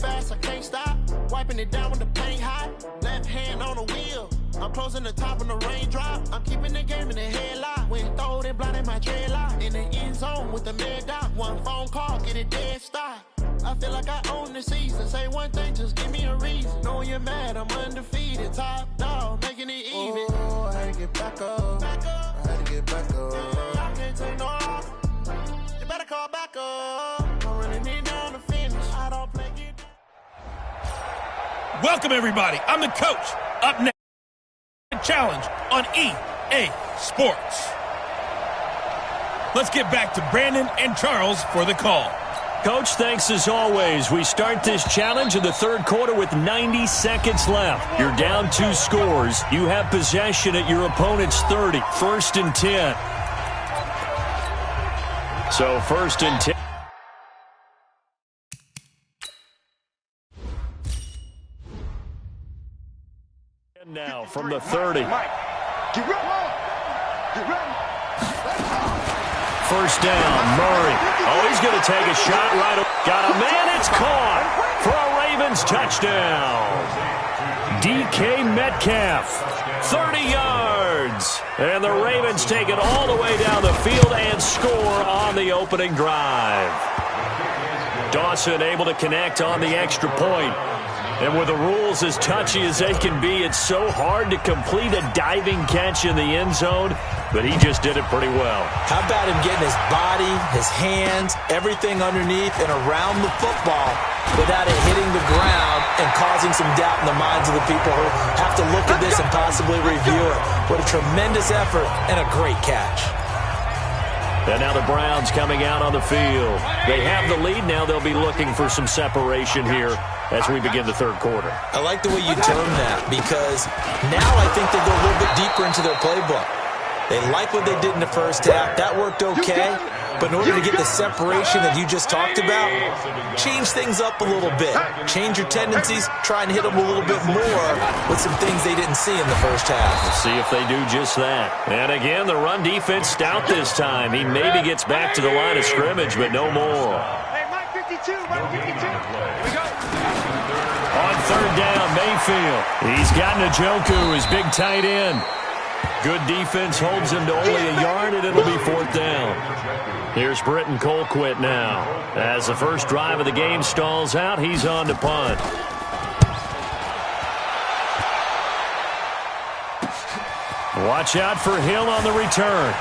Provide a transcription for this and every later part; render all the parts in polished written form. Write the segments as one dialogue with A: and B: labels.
A: fast, I can't stop. Wiping it down when the paint hot. Left hand on the wheel. I'm closing the top when the raindrop. I'm keeping the game in the headlock. When throwed and blinded my dreadlock. In the end zone with the mad dot. One phone call, get it dead stop. I feel like I own the season. Say one thing, just give me a reason. Knowing you're mad, I'm undefeated. Top dog, making it even. Oh, I had to get back up. I had to get back up. I can't take no off. You better call back up. I'm running it down to finish. I don't play it.
B: Welcome, everybody. I'm the coach. Up next, challenge on EA Sports. Let's get back to Brandon and Charles for the call.
C: Coach, thanks as always. We start this challenge in the third quarter with 90 seconds left. You're down 2 scores. You have possession at your opponent's 30. 1st and 10. So 1st and 10. And now from the 30.
D: Get ready.
C: 1st down, Murray. Oh, he's going to take a shot right away. Got a man, it's caught for a Ravens touchdown. DK Metcalf, 30 yards. And the Ravens take it all the way down the field and score on the opening drive. Dawson able to connect on the extra point. And with the rules as touchy as they can be, it's so hard to complete a diving catch in the end zone, but he just did it pretty well.
E: How about him getting his body, his hands, everything underneath and around the football without it hitting the ground and causing some doubt in the minds of the people who have to look at this and possibly review it. What a tremendous effort and a great catch.
C: And now the Browns coming out on the field. They have the lead. Now they'll be looking for some separation here as we begin the third quarter.
E: I like the way you term that because now I think they go a little bit deeper into their playbook. They like what they did in the first half. That worked okay. But in order to get the separation that you just talked about, change things up a little bit. Change your tendencies. Try and hit them a little bit more with some things they didn't see in the first half.
C: Let's see if they do just that. And again, the run defense stout this time. He maybe gets back to the line of scrimmage, but no more.
D: Hey, Mike 52, Mike 52. Here we go.
C: On 3rd down, Mayfield. He's got Njoku, his big tight end. Good defense holds him to only a yard, and it'll be 4th down. Here's Britton Colquitt now. As the first drive of the game stalls out, he's on to punt. Watch out for Hill on the return.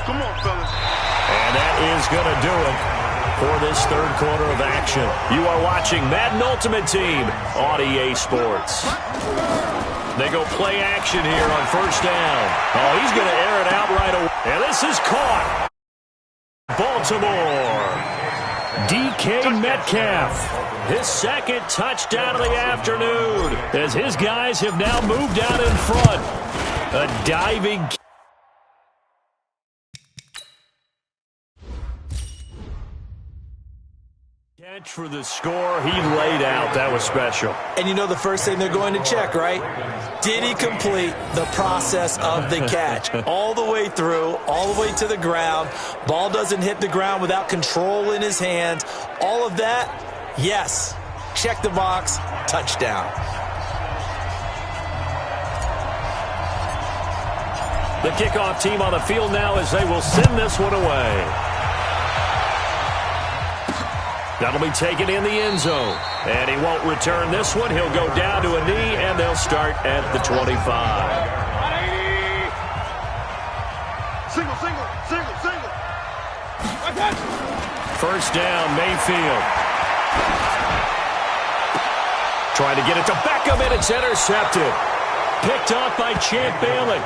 D: Come on, fellas.
C: And that is going to do it for this third quarter of action. You are watching Madden Ultimate Team on EA Sports. They go play action here on 1st down. Oh, he's going to air it out right away. And this is caught. Baltimore. DK Metcalf. His 2nd touchdown of the afternoon as his guys have now moved out in front. A diving catch for the score. He laid out. That was special.
E: And you know the first thing they're going to check, right? Did he complete the process of the catch? All the way through, all the way to the ground. Ball doesn't hit the ground without control in his hands. All of that, yes. Check the box. Touchdown.
C: The kickoff team on the field now as they will send this one away. That'll be taken in the end zone. And he won't return this one. He'll go down to a knee, and they'll start at the 25.
D: Single.
C: 1st down, Mayfield. Trying to get it to Beckham, and it's intercepted. Picked off by Champ Bailey.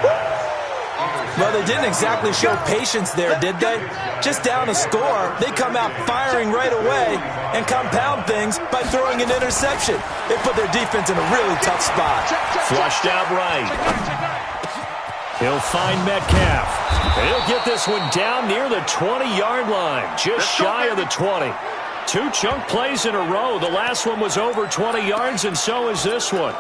E: Well, they didn't exactly show patience there, did they? Just down a score, they come out firing right away and compound things by throwing an interception. They put their defense in a really tough spot.
C: Flushed out right. He'll find Metcalf. And he'll get this one down near the 20-yard line, just shy of the 20. 2 chunk plays in a row. The last one was over 20 yards, and so is this one.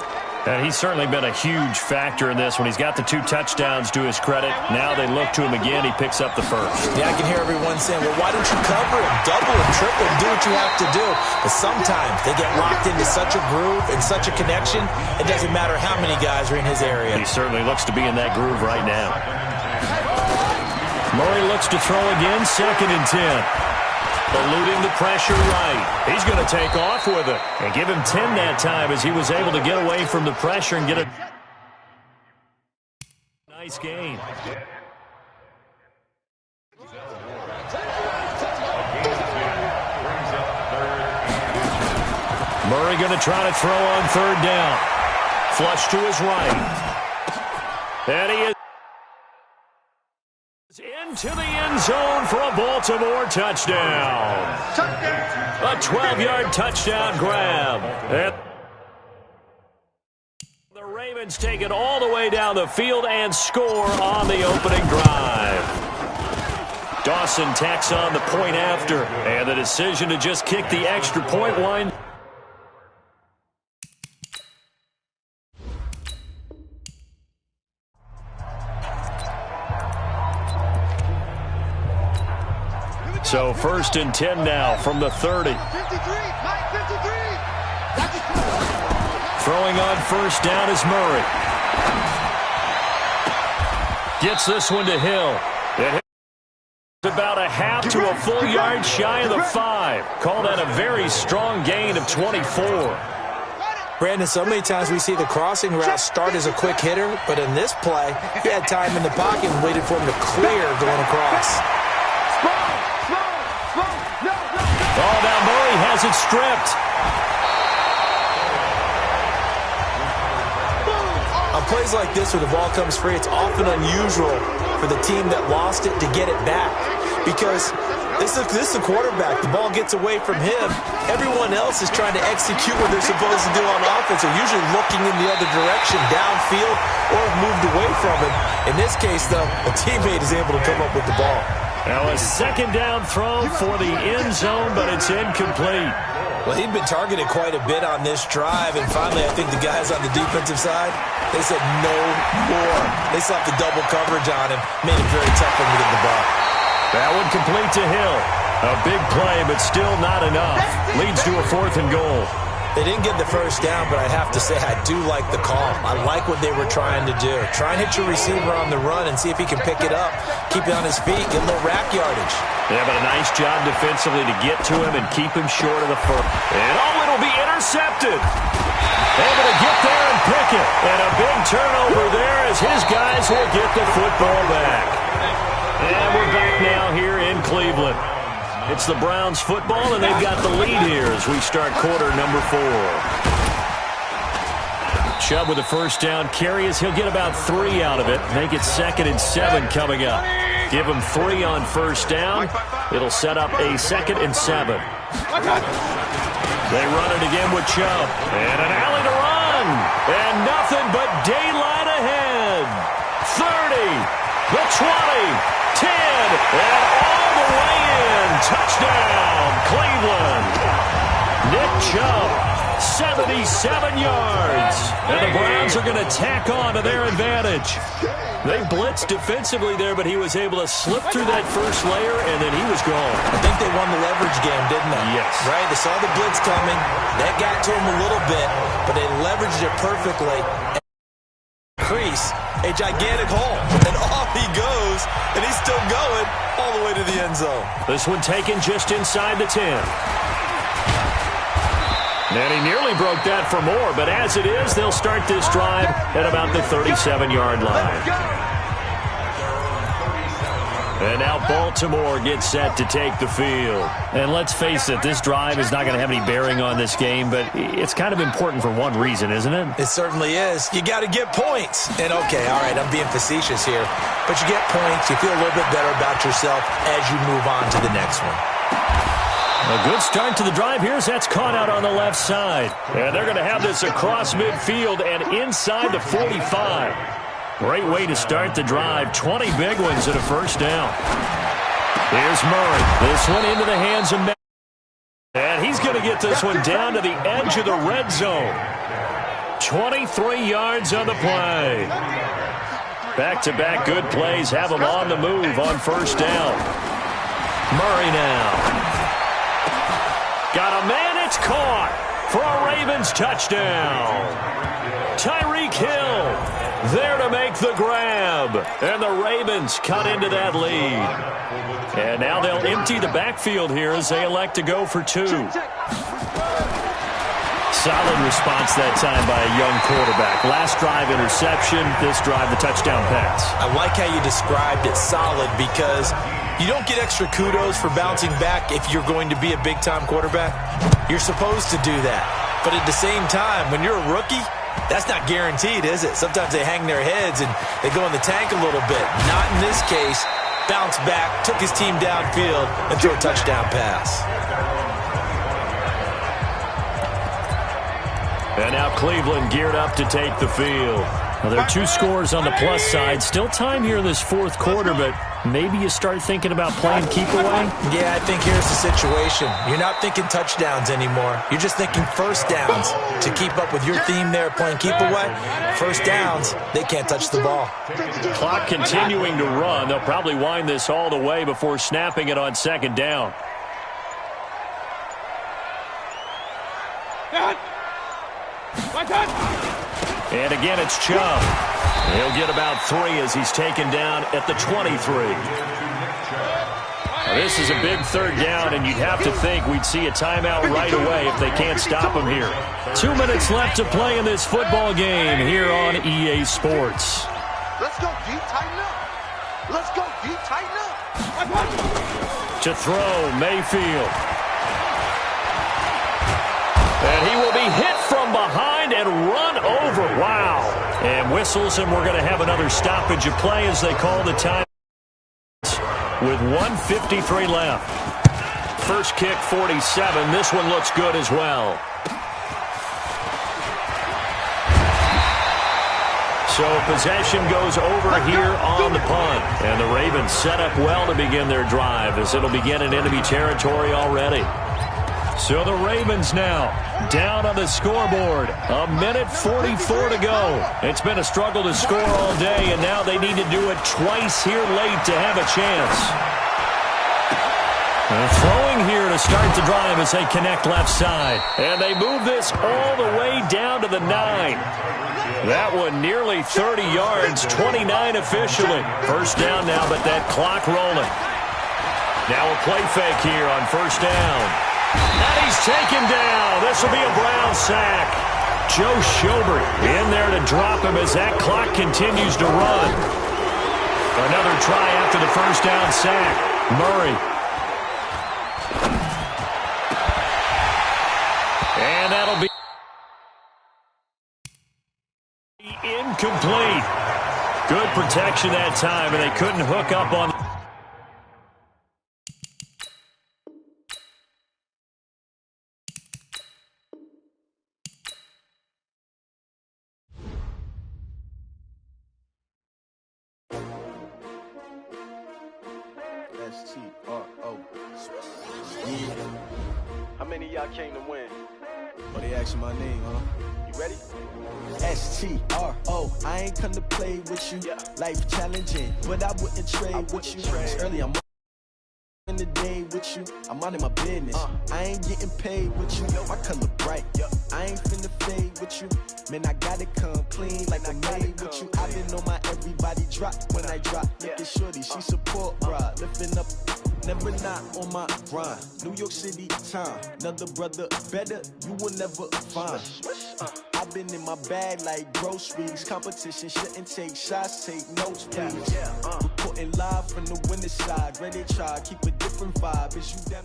C: And he's certainly been a huge factor in this when he's got the 2 touchdowns to his credit. Now they look to him again. He picks up the first.
E: Yeah, I can hear everyone saying, well, why don't you cover him? Double him, triple him, do what you have to do. But sometimes they get locked into such a groove and such a connection, it doesn't matter how many guys are in his area.
C: He certainly looks to be in that groove right now. Murray looks to throw again, 2nd and 10. Eluding the pressure right. He's going to take off with it. And give him 10 that time as he was able to get away from the pressure and get a nice gain. Murray going to try to throw on 3rd down. Flush to his right. And he is into the end zone for a Baltimore touchdown. A 12-yard touchdown grab. And the Ravens take it all the way down the field and score on the opening drive. Dawson tacks on the point after, and the decision to just kick the extra point line. So 1st and 10 now from the 30. Throwing on 1st down is Murray. Gets this one to Hill. It's about a half to a full yard shy of the 5. Call that a very strong gain of 24.
E: Brandon, so many times we see the crossing route start as a quick hitter, but in this play, he had time in the pocket and waited for him to clear going across.
C: Oh, now Murray has it stripped.
E: On plays like this where the ball comes free, it's often unusual for the team that lost it to get it back. Because this is the quarterback. The ball gets away from him. Everyone else is trying to execute what they're supposed to do on offense. They're usually looking in the other direction, downfield, or moved away from him. In this case, though, a teammate is able to come up with the ball.
C: Now a 2nd down throw for the end zone, but it's incomplete.
E: Well, he'd been targeted quite a bit on this drive, and finally I think the guys on the defensive side, they said no more. They slapped the double coverage on him, made it very tough for him to get the ball.
C: That one complete to Hill. A big play, but still not enough. Leads to a 4th and goal.
E: They didn't get the 1st down, but I have to say I do like the call. I like what they were trying to do. Try and hit your receiver on the run and see if he can pick it up. Keep it on his feet, get a little rack yardage.
C: Yeah, but a nice job defensively to get to him and keep him short of the first. And it'll be intercepted. Able to get there and pick it. And a big turnover there as his guys will get the football back. And we're back now here in Cleveland. It's the Browns football, and they've got the lead here as we start quarter number 4. Chubb with a 1st down carry as he'll get about 3 out of it. Make it 2nd and 7 coming up. Give him 3 on 1st down. It'll set up a 2nd and 7. They run it again with Chubb. And an alley to run. And nothing but daylight ahead. 30, the 20, 10, and all the way in. Touchdown, Cleveland. Nick Chubb, 77 yards. And the Browns are going to tack on to their advantage. They blitzed defensively there, but he was able to slip through that first layer, and then he was gone.
E: I think they won the leverage game, didn't they?
C: Yes.
E: Right? They saw the blitz coming. That got to him a little bit, but they leveraged it perfectly. Crease, a gigantic hole. And off he goes, and he's still going all the way to the end zone.
C: This one taken just inside the 10. And he nearly broke that for more, but as it is, they'll start this drive at about the 37-yard line. And now Baltimore gets set to take the field. And let's face it, this drive is not going to have any bearing on this game, but it's kind of important for one reason, isn't it?
E: It certainly is. You got to get points. And okay, all right, I'm being facetious here, but you get points, you feel a little bit better about yourself as you move on to the next one.
C: A good start to the drive here as that's caught out on the left side. And they're going to have this across midfield and inside the 45. Great way to start the drive. 20 big ones and a 1st down. Here's Murray. This one into the hands of Matt. And he's going to get this one down to the edge of the red zone. 23 yards on the play. Back-to-back good plays have them on the move on first down. Murray now. Got a man, it's caught for a Ravens touchdown. Tyreek Hill there to make the grab. And the Ravens cut into that lead. And now they'll empty the backfield here as they elect to go for two. Solid response that time by a young quarterback. Last drive interception, this drive the touchdown pass.
E: I like how you described it, solid, because you don't get extra kudos for bouncing back if you're going to be a big-time quarterback. You're supposed to do that. But at the same time, when you're a rookie, that's not guaranteed, is it? Sometimes they hang their heads and they go in the tank a little bit. Not in this case. Bounce back, took his team downfield, and threw a touchdown pass.
C: And now Cleveland geared up to take the field. Well, there are two scores on the plus side. Still time here in this fourth quarter, but maybe you start thinking about playing keep away?
E: Yeah, I think here's the situation. You're not thinking touchdowns anymore. You're just thinking first downs. To keep up with your theme there, playing keep away, first downs, they can't touch the ball.
C: Clock continuing to run. They'll probably wind this all the way before snapping it on second down. And again, it's Chubb. He'll get about 3 as he's taken down at the 23. Now, this is a big third down, and you'd have to think we'd see a timeout right away if they can't stop him here. 2 minutes left to play in this football game here on EA Sports.
D: Let's go deep, tighten up. Let's go deep, tighten up.
C: To throw, Mayfield. And he will be hit from behind and run over. Wow. And whistles, and we're going to have another stoppage of play as they call the time with 1:53 left. First kick, 47. This one looks good as well. So possession goes over here on the punt. And the Ravens set up well to begin their drive as it'll begin in enemy territory already. So the Ravens now down on the scoreboard. 1:44 to go. It's been a struggle to score all day, and now they need to do it twice here late to have a chance. Throwing here to start the drive as they connect left side. And they move this all the way down to the 9. That one nearly 30 yards, 29 officially. First down now, but that clock rolling. Now a play fake here on first down. And he's taken down. This will be a Brown sack. Joe Schobert in there to drop him as that clock continues to run. Another try after the first down sack. Murray. And that'll be incomplete. Good protection that time, and they couldn't hook up on.
F: S-T-R-O.
D: How many of y'all came to win?
F: Oh, they asking my name, huh?
D: You ready?
F: S-T-R-O. I ain't come to play with you.
D: Yeah.
F: Life challenging, but I wouldn't trade with you. It's early, I'm in the day with you. I'm out of my business. I ain't getting paid with you. My color bright. I ain't finna fade with you. Man, I gotta come clean like I'm made with you. I've been on my everybody drop when I drop. Look at shorty, she support ride. Lifting up, never not on my grind. New York City time. Another brother better, you will never find. I've been in my bag like groceries. Competition shouldn't take shots, take notes, please. Reporting live from the winning side. Ready to try, keep a different vibe. Is you down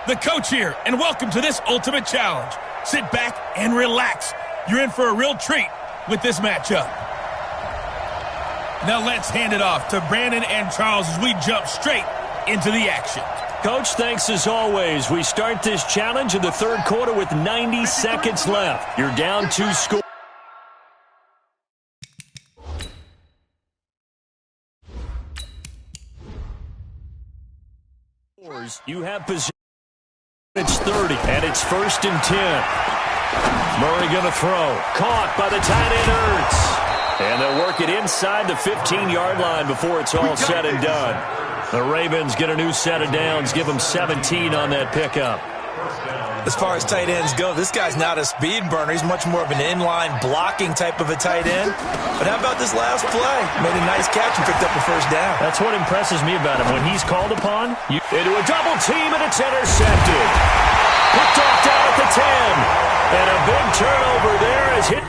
B: The coach here, and welcome to this ultimate challenge. Sit back and relax. You're in for a real treat with this matchup. Now let's hand it off to Brandon and Charles as we jump straight into the action.
C: Coach, thanks as always. We start this challenge in the third quarter with 90 seconds left. You're down 2 scores. You have possession. It's 30, and it's 1st and 10. Murray going to throw. Caught by the tight end, Ertz. And they'll work it inside the 15-yard line before it's all said and done. The Ravens get a new set of downs, give them 17 on that pickup.
E: As far as tight ends go, this guy's not a speed burner. He's much more of an inline blocking type of a tight end. But how about this last play? Made a nice catch and picked up a first down.
C: That's what impresses me about him. When he's called upon, into a double team, and it's intercepted. Picked off down at the 10. And a big turnover there is hit.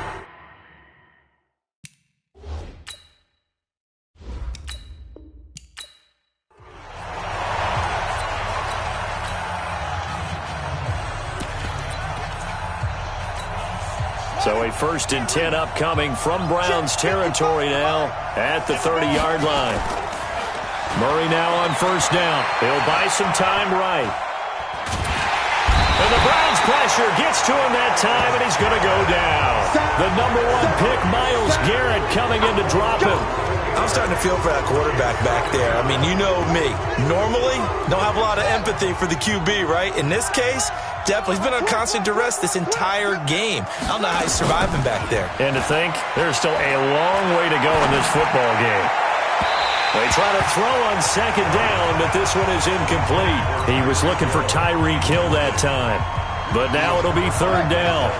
C: So a 1st and 10 upcoming from Browns territory now at the 30-yard line. Murray now on 1st down. He'll buy some time right. And the Browns pressure gets to him that time, and he's going to go down. The number 1 pick, Myles Garrett, coming in to drop him.
E: I'm starting to feel for that quarterback back there. I mean, you know me. Normally, don't have a lot of empathy for the QB, right? In this case, definitely. He's been on constant duress this entire game. I don't know how he's surviving back there.
C: And to think, there's still a long way to go in this football game. They try to throw on 2nd down, but this one is incomplete. He was looking for Tyreek Hill that time. But now it'll be 3rd down.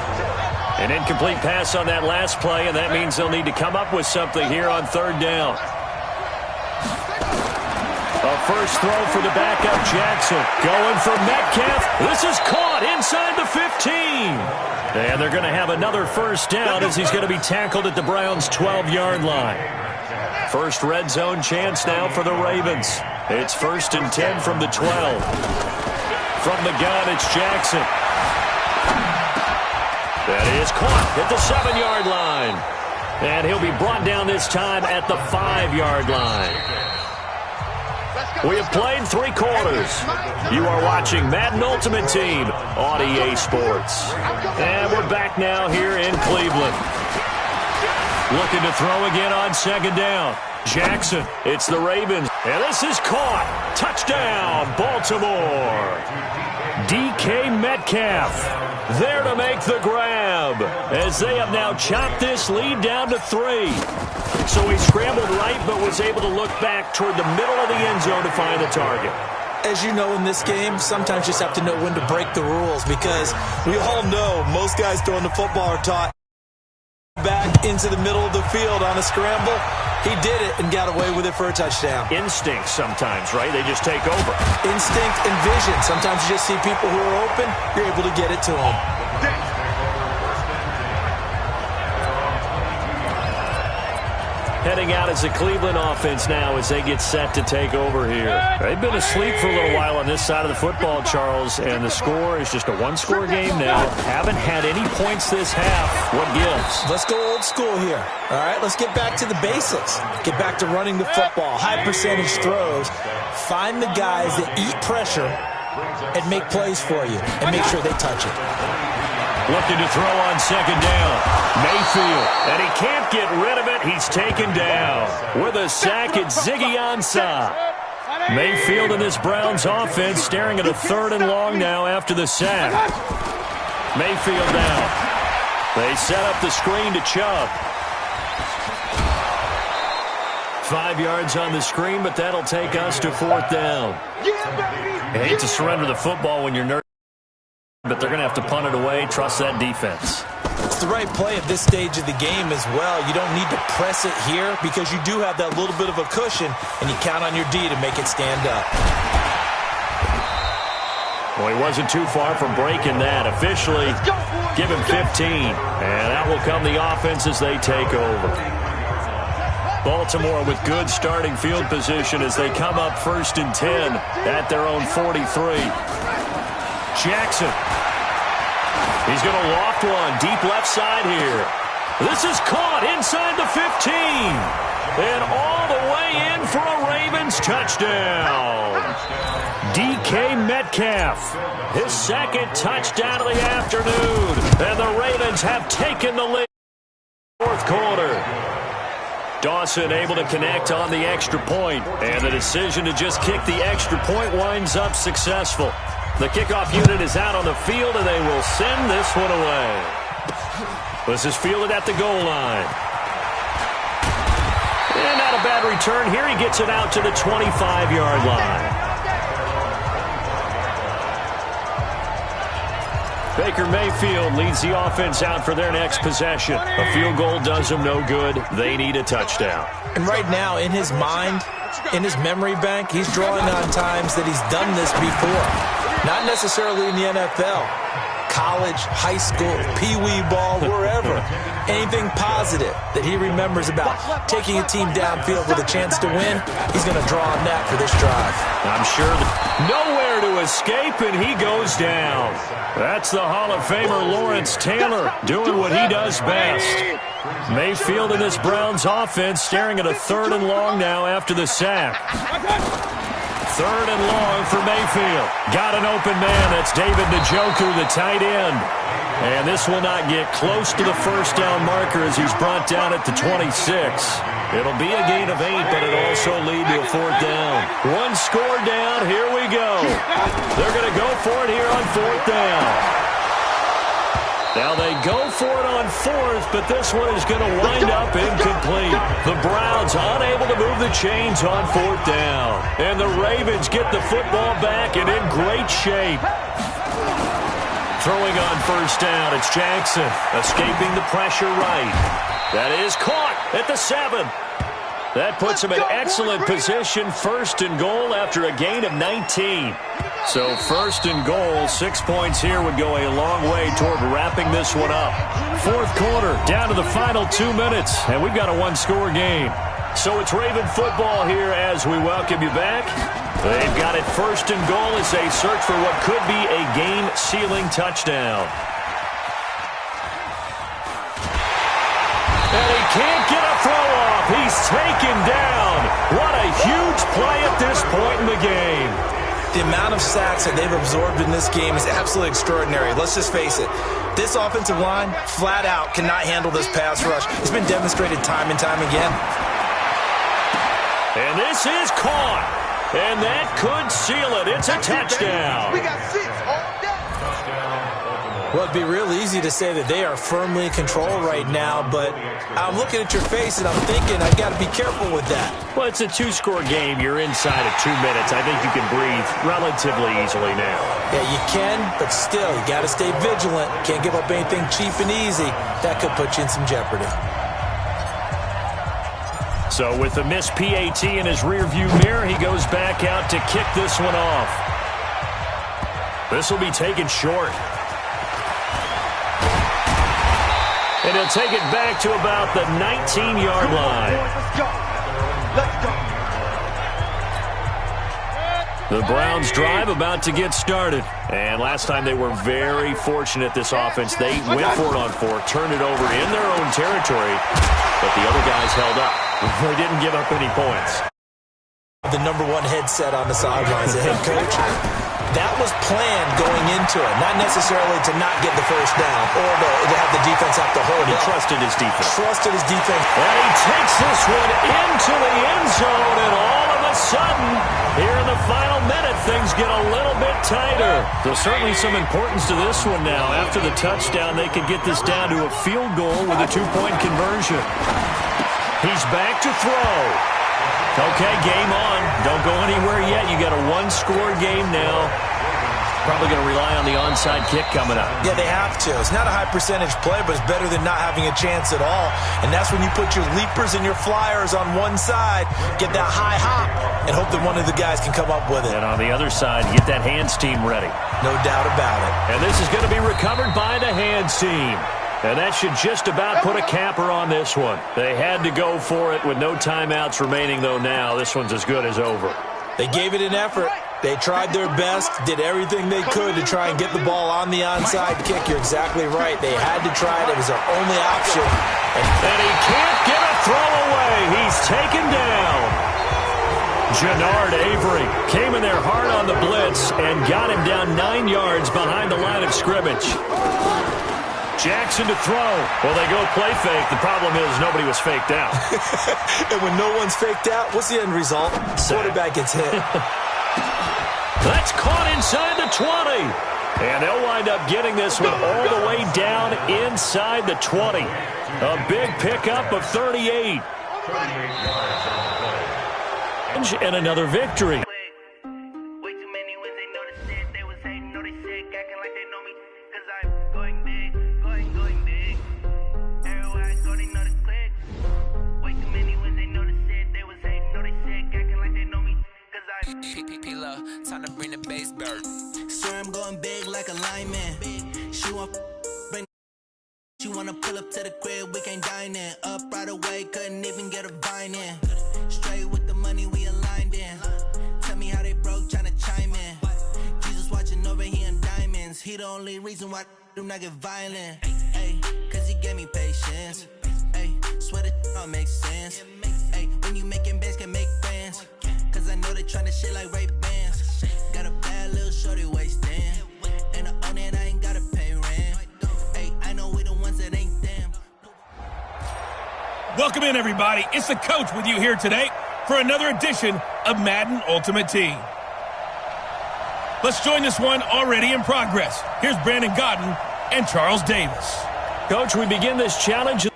C: An incomplete pass on that last play, and that means they'll need to come up with something here on 3rd down. A first throw for the backup, Jackson. Going for Metcalf. This is caught inside the 15. And they're going to have another first down as he's going to be tackled at the Browns' 12-yard line. First red zone chance now for the Ravens. It's 1st and 10 from the 12. From the gun, it's Jackson. That is caught at the 7-yard line. And he'll be brought down this time at the 5-yard line. We have played 3 quarters. You are watching Madden Ultimate Team on EA Sports. And we're back now here in Cleveland. Looking to throw again on 2nd down. Jackson, it's the Ravens. And this is caught. Touchdown, Baltimore. DK Metcalf there to make the grab as they have now chopped this lead down to 3. So he scrambled right but was able to look back toward the middle of the end zone to find the target.
E: As you know in this game, sometimes you just have to know when to break the rules because we all know most guys throwing the football are taught back into the middle of the field on a scramble. He did it and got away with it for a touchdown.
C: Instinct sometimes, right? They just take over.
E: Instinct and vision. Sometimes you just see people who are open, you're able to get it to them.
C: Heading out as the Cleveland offense now as they get set to take over here. They've been asleep for a little while on this side of the football, Charles, and the score is just a 1-score game now. Haven't had any points this half. What gives?
E: Let's go old school here. All right, let's get back to the basics. Get back to running the football, high percentage throws. Find the guys that eat pressure and make plays for you and make sure they touch it.
C: Looking to throw on 2nd down. Mayfield, and he can't get rid of it. He's taken down. With a sack, it's Ziggy Ansah. Mayfield and this Browns offense staring at a 3rd and long now after the sack. Mayfield down. They set up the screen to Chubb. 5 yards on the screen, but that'll take us to 4th down. I hate to surrender the football when you're nervous, but they're going to have to punt it away. Trust that defense.
E: It's the right play at this stage of the game as well. You don't need to press it here because you do have that little bit of a cushion, and you count on your D to make it stand up.
C: Well, he wasn't too far from breaking that. Officially, give him 15. And out will come the offense as they take over. Baltimore with good starting field position as they come up 1st and 10 at their own 43. Jackson. He's going to loft one deep left side here. This is caught inside the 15. And all the way in for a Ravens touchdown. DK Metcalf, his 2nd touchdown of the afternoon. And the Ravens have taken the lead. 4th quarter. Dawson able to connect on the extra point. And the decision to just kick the extra point winds up successful. The kickoff unit is out on the field, and they will send this one away. This is fielded at the goal line. And not a bad return here. He gets it out to the 25-yard line. Baker Mayfield leads the offense out for their next possession. A field goal does them no good. They need a touchdown.
E: And right now, in his mind, in his memory bank, he's drawing on times that he's done this before. Not necessarily in the NFL. College, high school, pee-wee ball, wherever. Anything positive that he remembers about taking a team downfield with a chance to win, he's going to draw on that for this drive.
C: I'm sure nowhere to escape, and he goes down. That's the Hall of Famer Lawrence Taylor doing what he does best. Mayfield in this Browns offense staring at a 3rd and long now after the sack. 3rd and long for Mayfield. Got an open man. That's David Njoku, the tight end. And this will not get close to the first down marker as he's brought down at the 26. It'll be a gain of 8, but it'll also lead to a 4th down. One score down. Here we go. They're going to go for it here on 4th down. Now they go for it on 4th, but this one is going to wind up incomplete. The Browns unable to move the chains on 4th down. And the Ravens get the football back and in great shape. Throwing on 1st down, it's Jackson, escaping the pressure right. That is caught at the 7. That puts him in excellent position, 1st and goal after a gain of 19. So 1st and goal, 6 points here would go a long way toward wrapping this one up. 4th quarter, down to the final 2 minutes, and we've got a one-score game. So it's Raven football here as we welcome you back. They've got it 1st and goal as they search for what could be a game-sealing touchdown. And he can't get a throw off. He's taken down. What a huge play at this point in the game.
E: The amount of sacks that they've absorbed in this game is absolutely extraordinary. Let's just face it. This offensive line, flat out, cannot handle this pass rush. It's been demonstrated time and time again.
C: And this is caught. And that could seal it. It's a touchdown.
D: We got 6 all day.
E: Well, it'd be real easy to say that they are firmly in control right now, but I'm looking at your face and I'm thinking I've got to be careful with that.
C: Well, it's a 2-score game. You're inside of 2 minutes. I think you can breathe relatively easily now.
E: Yeah, you can, but still, you got to stay vigilant. Can't give up anything cheap and easy. That could put you in some jeopardy.
C: So with the missed PAT in his rearview mirror, he goes back out to kick this one off. This will be taken short. And he'll take it back to about the 19-yard line.
D: Let's go. Let's go.
C: The Browns drive about to get started. And last time they were very fortunate, this offense. They went for it on 4, turned it over in their own territory, but the other guys held up. They didn't give up any points.
E: The number 1 headset on the sidelines, the head coach. That was planned going into it, not necessarily to not get the first down or to have the defense have to hold
C: He
E: up.
C: trusted his defense.
E: Trusted his defense.
C: And he takes this one into the end zone, and all of a sudden, here in the final minute, things get a little bit tighter. There's certainly some importance to this one now. After the touchdown, they could get this down to a field goal with a 2-point conversion. He's back to throw. Okay, game on. Don't go anywhere yet. You got a 1-score game now. Probably going to rely on the onside kick coming up.
E: Yeah, they have to. It's not a high-percentage play, but it's better than not having a chance at all. And that's when you put your leapers and your flyers on one side, get that high hop, and hope that one of the guys can come up with it.
C: And on the other side, get that hands team ready.
E: No doubt about it.
C: And this is going to be recovered by the hands team. And that should just about put a capper on this one. They had to go for it with no timeouts remaining, though now. This one's as good as over.
E: They gave it an effort. They tried their best, did everything they could to try and get the ball on the onside kick. You're exactly right. They had to try it. It was their only option.
C: And he can't get a throw away. He's taken down. Jannard Avery came in there hard on the blitz and got him down 9 yards behind the line of scrimmage. Jackson to throw. Well, they go play fake. The problem is nobody was faked out.
E: And when no one's faked out, what's the end result? Quarterback gets hit.
C: The That's caught inside the 20. And they'll wind up getting this one all the way down inside the 20. A big pickup of 38. And another victory.
G: Time to bring the bass bird. Swear I'm going big like a lineman. She wanna pull up to the crib, we can't dine in. Up right away, couldn't even get a vine in. Straight with the money we aligned in. Tell me how they broke, tryna chime in. Jesus watching over here in diamonds. He the only reason why I do not get violent. Ay, cause he gave me patience. Ay, swear that all makes sense. Ay, when you making bands can make friends. Cause I know they tryna shit like Ray-Bans. Got a bad little shorty wasting. And I own it, I ain't gotta pay rent. Hey, I know we the ones that ain't them.
B: Welcome in, everybody. It's the coach with you here today for another edition of Madden Ultimate Team. Let's join this one already in progress. Here's Brandon Gaudin and Charles Davis.
C: Coach, we begin this challenge.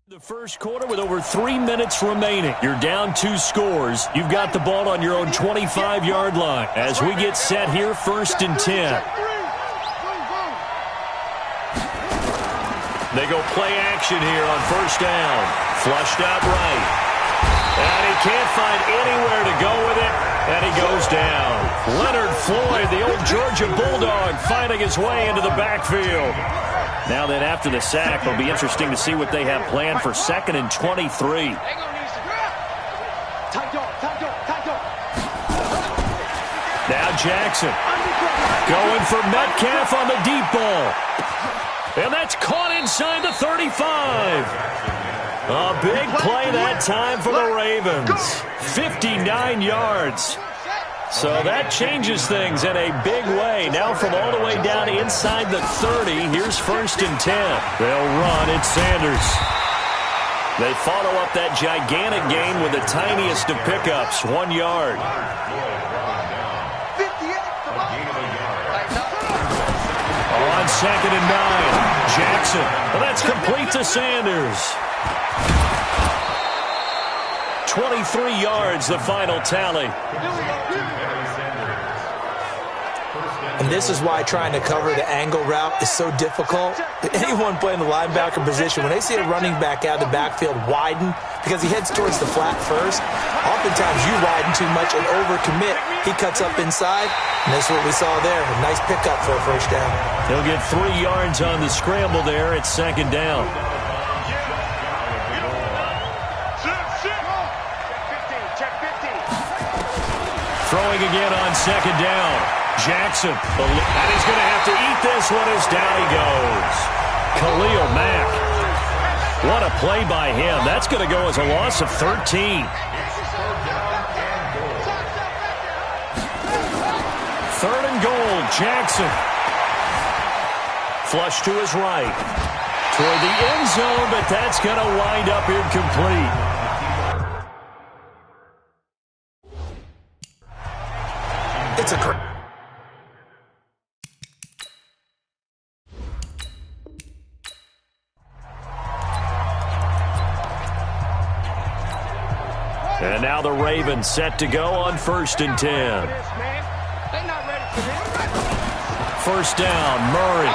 C: The first quarter with over 3 minutes remaining. You're down 2 scores. You've got the ball on your own 25-yard line as we get set here, 1st and 10. They go play action here on 1st down. Flushed out right. And he can't find anywhere to go with it, and he goes down. Leonard Floyd, the old Georgia Bulldog, finding his way into the backfield. Now then, after the sack, it'll be interesting to see what they have planned for 2nd and 23. Now Jackson going for Metcalf on the deep ball. And that's caught inside the 35. A big play that time for the Ravens. 59 yards. So that changes things in a big way. Now from all the way down inside the 30, here's 1st and 10. They'll run. It's Sanders. They follow up that gigantic gain with the tiniest of pickups, 1 yard. On 2nd and 9, Jackson. Well, that's complete to Sanders. 23 yards, the final tally.
E: And this is why trying to cover the angle route is so difficult. Anyone playing the linebacker position, when they see a running back out of the backfield widen, because he heads towards the flat first, oftentimes you widen too much and overcommit. He cuts up inside, and that's what we saw there. A nice pickup for a 1st down.
C: He'll get 3 yards on the scramble there at 2nd down. Throwing again on 2nd down. Jackson, and he's going to have to eat this one as down he goes. Khalil Mack. What a play by him. That's going to go as a loss of 13. 3rd and goal, Jackson. Flush to his right. Toward the end zone, but that's going to wind up incomplete.
E: It's a great.
C: And now the Ravens set to go on 1st and 10. 1st down, Murray.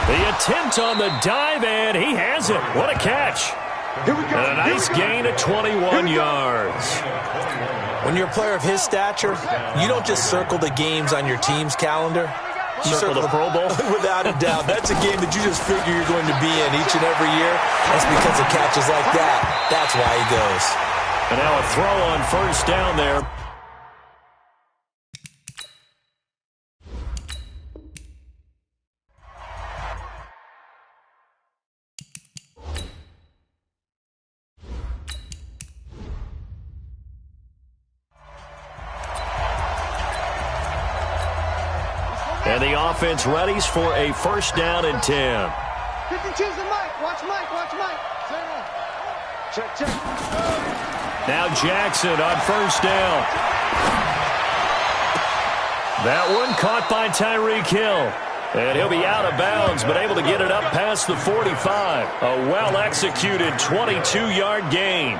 C: The attempt on the dive, and he has it. What a catch. And a nice gain of 21 yards.
E: When you're a player of his stature, you don't just circle the games on your team's calendar. You
C: circle the Pro Bowl?
E: Without a doubt. That's a game that you just figure you're going to be in each and every year. That's because of catches like that. That's why he goes.
C: And now a throw on 1st down there. And the offense readies for a first down and 10.
D: 52's the Mike. Watch Mike. Watch Mike. Check, check.
C: Now Jackson on first down. That one caught by Tyreek Hill. And he'll be out of bounds, but able to get it up past the 45. A well-executed 22-yard gain.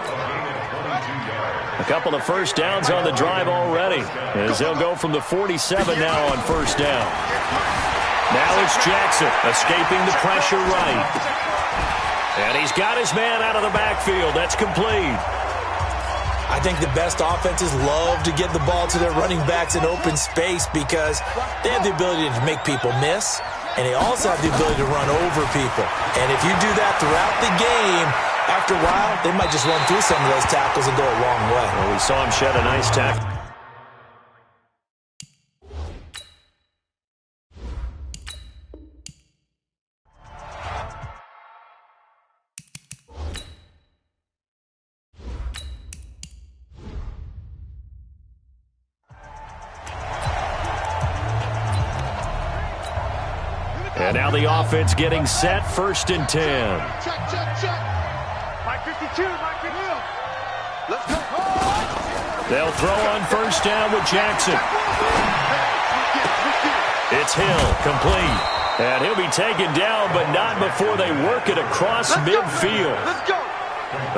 C: A couple of first downs on the drive already, as they'll go from the 47 now on first down. Now it's Jackson escaping the pressure right. And he's got his man out of the backfield. That's complete.
E: I think the best offenses love to get the ball to their running backs in open space because they have the ability to make people miss, and they also have the ability to run over people. And if you do that throughout the game, after a while, they might just run through some of those tackles and go a long way.
C: Well, we saw him shed a nice tackle. And now the offense getting set, first and 10.
D: Check, check, check. Mike 52, Mike 52. Let's go.
C: They'll throw on first down with Jackson. It's Hill, complete. And he'll be taken down, but not before they work it across midfield.
D: Let's go.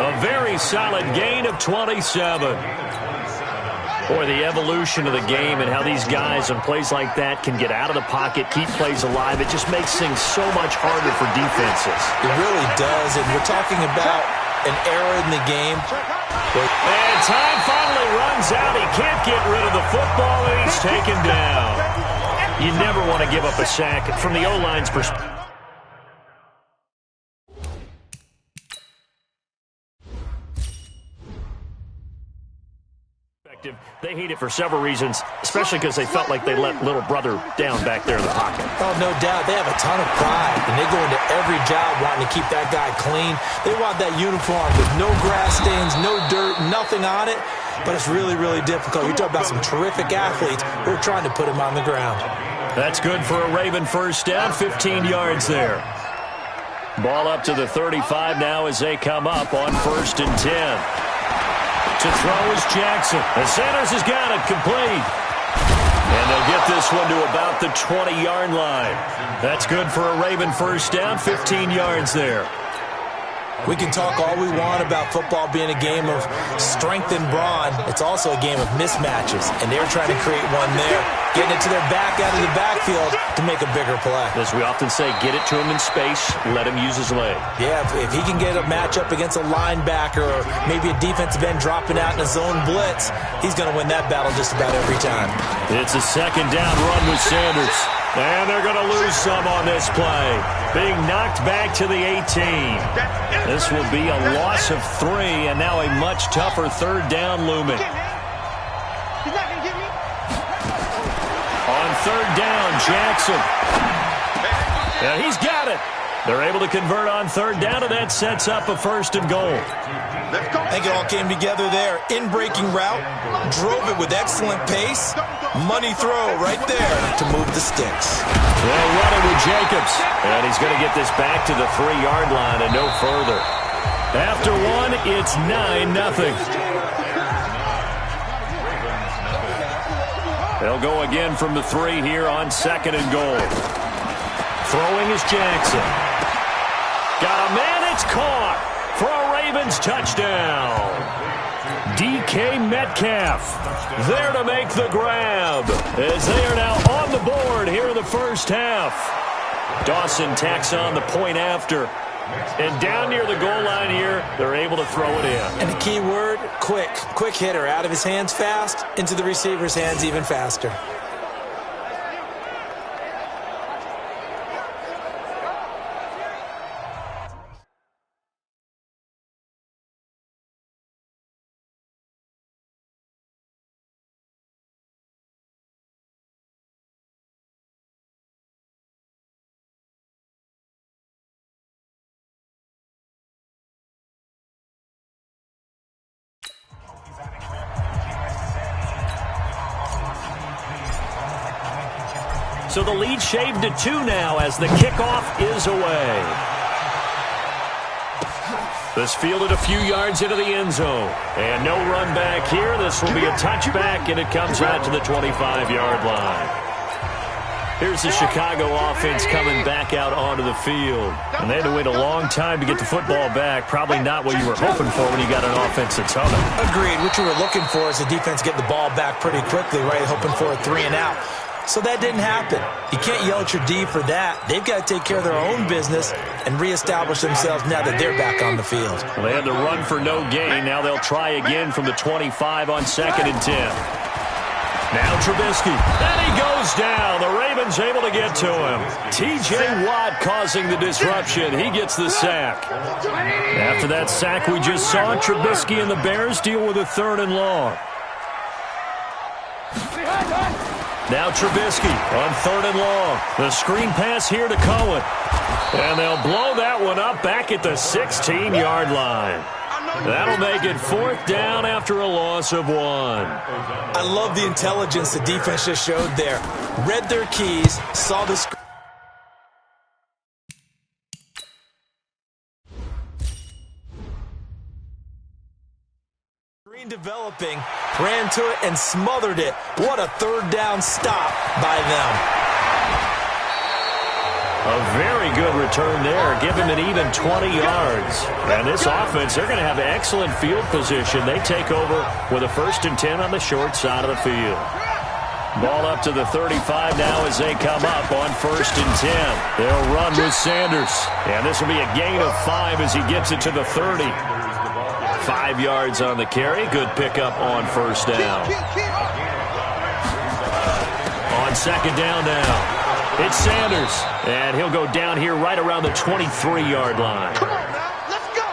C: A very solid gain of 27. Boy, the evolution of the game and how these guys on plays like that can get out of the pocket, keep plays alive, it just makes things so much harder for defenses.
E: It really does, and we're talking about an era in the game.
C: And time finally runs out. He can't get rid of the football, and he's taken down. You never want to give up a sack from the O-line's perspective. They hate it for several reasons, especially because they felt like they let little brother down back there in the pocket.
E: Oh, no doubt. They have a ton of pride, and they go into every job wanting to keep that guy clean. They want that uniform with no grass stains, no dirt, nothing on it, but it's really, really difficult. You're talking about some terrific athletes who are trying to put him on the ground.
C: That's good for a Raven first down, 15 yards there. Ball up to the 35 now as they come up on first and 10. To throw is Jackson. And Sanders has got it complete. And they'll get this one to about the 20-yard line. That's good for a Raven first down, 15 yards there.
E: We can talk all we want about football being a game of strength and brawn. It's also a game of mismatches, and they're trying to create one there, getting it to their back out of the backfield to make a bigger play.
C: As we often say, get it to him in space, let him use his leg.
E: Yeah, if he can get a matchup against a linebacker or maybe a defensive end dropping out in a zone blitz, he's going to win that battle just about every time.
C: It's a second down run with Sanders. And they're going to lose some on this play. Being knocked back to the 18. This will be a loss of 3, and now a much tougher third down looming.
D: He's not going to get me.
C: On third down, Jackson. And he's got it. They're able to convert on third down, and that sets up a first and goal.
E: I think it all came together there. In-breaking route, drove it with excellent pace. Money throw right there to move the sticks.
C: They'll run it with Jacobs. And he's going to get this back to the 3-yard line and no further. After one, it's 9-0. They'll go again from the 3 here on second and goal. Throwing is Jackson. Got a man, it's caught for a Ravens touchdown. DK Metcalf there to make the grab as they are now on the board here in the first half. Dawson tacks on the point after. And down near the goal line here, they're able to throw it in.
E: And the key word, quick. Quick hitter, out of his hands fast, into the receiver's hands even faster.
C: So the lead shaved to 2 now as the kickoff is away. This fielded a few yards into the end zone. And no run back here. This will be a touchback, and it comes out to the 25-yard line. Here's the Chicago offense coming back out onto the field. And they had to wait a long time to get the football back. Probably not what you were hoping for when you got an offense that's humming.
E: Agreed. What you were looking for is the defense get the ball back pretty quickly, right? Hoping for a 3 and out. So that didn't happen. You can't yell at your D for that. They've got to take care of their own business and reestablish themselves now that they're back on the field.
C: Well, they had to run for no gain. Now they'll try again from the 25 on 2nd and 10. Now Trubisky, and he goes down. The Ravens able to get to him. T.J. Watt causing the disruption. He gets the sack. After that sack we just saw, Trubisky and the Bears deal with a 3rd and long. Now Trubisky on 3rd and long. The screen pass here to Cohen. And they'll blow that one up back at the 16-yard line. That'll make it 4th down after a loss of 1.
E: I love the intelligence the defense just showed there. Read their keys, saw the screen. Developing, ran to it and smothered it. What a 3rd down stop by them.
C: A very good return there. Give him an even 20 yards. And this offense, they're going to have excellent field position. They take over with a 1st and 10 on the short side of the field. Ball up to the 35 now as they come up on 1st and 10. They'll run with Sanders. And this will be a gain of 5 as he gets it to the 30. 5 yards on the carry. Good pickup on 1st down. On 2nd down now. It's Sanders, and he'll go down here right around the 23-yard line.
D: Come on now, let's go.